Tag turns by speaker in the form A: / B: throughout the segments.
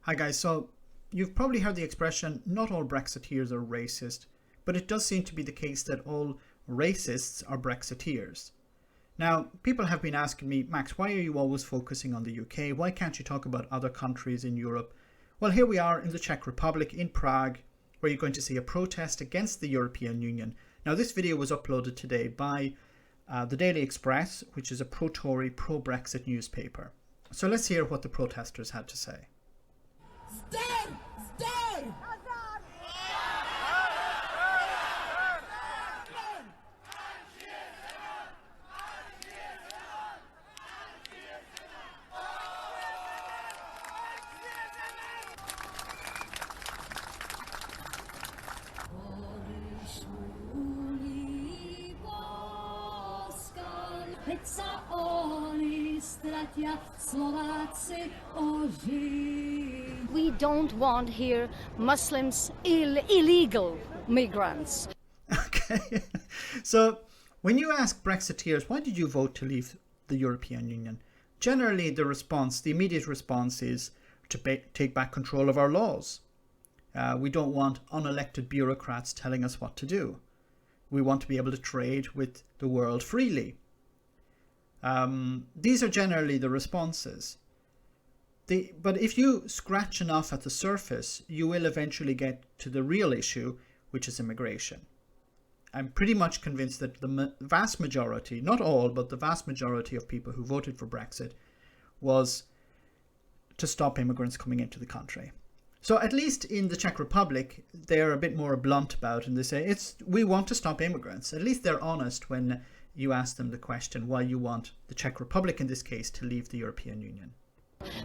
A: Hi guys, so you've probably heard the expression, not all Brexiteers are racist, but it does seem to be the case that all racists are Brexiteers. Now, people have been asking me, Max, why are you always focusing on the UK? Why can't you talk about other countries in Europe? Well, here we are in the Czech Republic, in Prague, where you're going to see a protest against the European Union. Now, this video was uploaded today by the Daily Express, which is a pro-Tory, pro-Brexit newspaper. So let's hear what the protesters had to say.
B: Stand! Stand!
C: We don't want here Muslims, illegal migrants.
A: Okay, so when you ask Brexiteers, why did you vote to leave the European Union? Generally, the immediate response is to take back control of our laws. We don't want unelected bureaucrats telling us what to do. We want to be able to trade with the world freely. These are generally the responses. But if you scratch enough at the surface, you will eventually get to the real issue, which is immigration. I'm pretty much convinced that the vast majority, not all, but the vast majority of people who voted for Brexit was to stop immigrants coming into the country. So at least in the Czech Republic, they're a bit more blunt about it, and they say, we want to stop immigrants. At least they're honest when you ask them the question why you want the Czech Republic, in this case, to leave the European Union.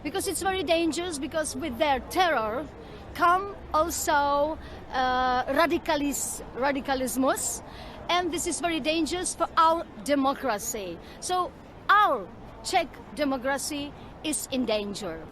C: Because it's very dangerous, because with their terror come also radicalismus, and this is very dangerous for our democracy. So our Czech democracy is in danger.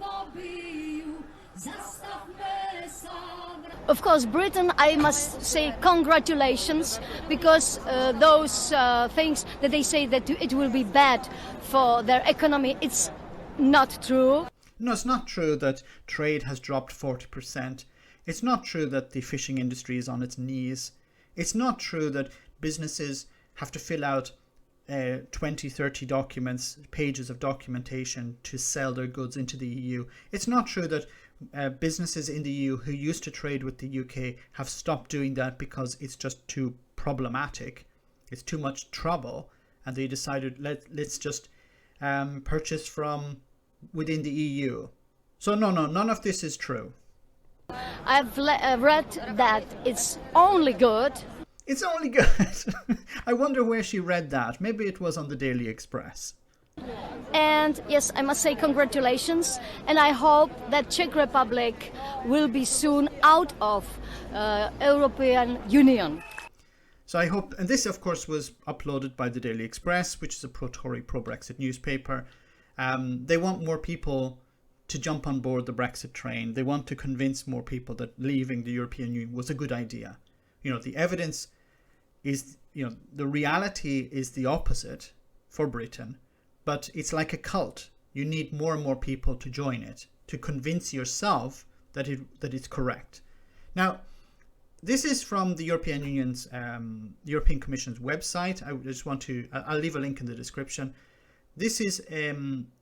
C: Of course, Britain, I must say congratulations, because those things that they say that it will be bad for their economy, it's not true.
A: No, it's not true that trade has dropped 40%. It's not true that the fishing industry is on its knees. It's not true that businesses have to fill out 20, 30 pages of documentation to sell their goods into the EU. It's not true that businesses in the EU who used to trade with the UK have stopped doing that because it's just too problematic. It's too much trouble, and they decided let's just purchase from within the EU. So no, none of this is true.
C: I've read that it's only good.
A: It's only good. I wonder where she read that. Maybe it was on the Daily Express.
C: And yes, I must say congratulations, and I hope that Czech Republic will be soon out of European Union.
A: So I hope, and this of course was uploaded by the Daily Express, which is a pro-Tory, pro-Brexit newspaper. They want more people to jump on board the Brexit train. They want to convince more people that leaving the European Union was a good idea. You know, the evidence is, the reality is the opposite for Britain, but it's like a cult. You need more and more people to join it, to convince yourself that it's correct. Now, this is from the European Union's, European Commission's website. I'll leave a link in the description. This is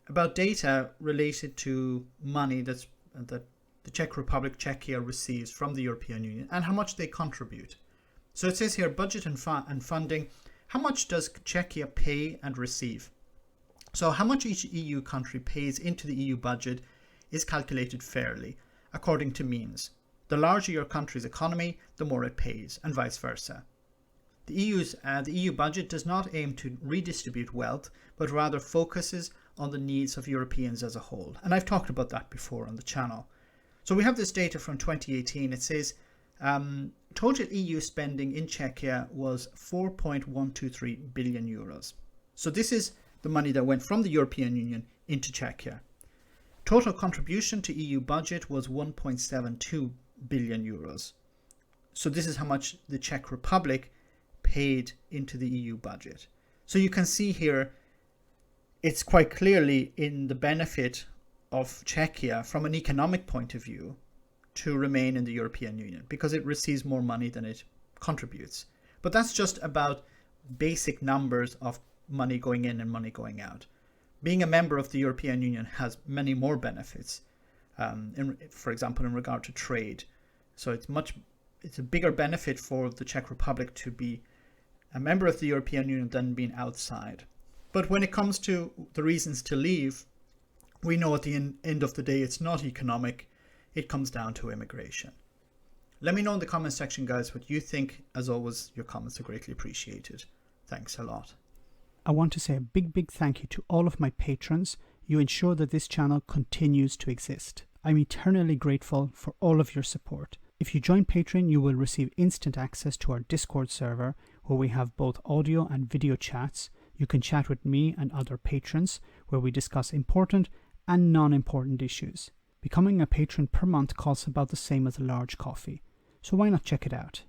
A: about data related to money that the Czech Republic, Czechia receives from the European Union and how much they contribute. So it says here, budget and funding. How much does Czechia pay and receive? So how much each EU country pays into the EU budget is calculated fairly, according to means. The larger your country's economy, the more it pays, and vice versa. The EU budget does not aim to redistribute wealth, but rather focuses on the needs of Europeans as a whole. And I've talked about that before on the channel. So we have this data from 2018. It says total EU spending in Czechia was 4.123 billion euros. So this is the money that went from the European Union into Czechia. Total contribution to EU budget was 1.72 billion euros. So this is how much the Czech Republic paid into the EU budget. So you can see here, it's quite clearly in the benefit of Czechia from an economic point of view to remain in the European Union because it receives more money than it contributes. But that's just about basic numbers of money going in and money going out. Being a member of the European Union has many more benefits, for example, in regard to trade. So it's a bigger benefit for the Czech Republic to be a member of the European Union than being outside. But when it comes to the reasons to leave, we know at the end of the day, it's not economic. It comes down to immigration. Let me know in the comment section, guys, what you think. As always, your comments are greatly appreciated. Thanks a lot.
D: I want to say a big thank you to all of my patrons. You ensure that this channel continues to exist. I'm eternally grateful for all of your support. If you join Patreon, you will receive instant access to our Discord server, where we have both audio and video chats. You can chat with me and other patrons, where we discuss important and non-important issues. Becoming a patron per month costs about the same as a large coffee, so why not check it out?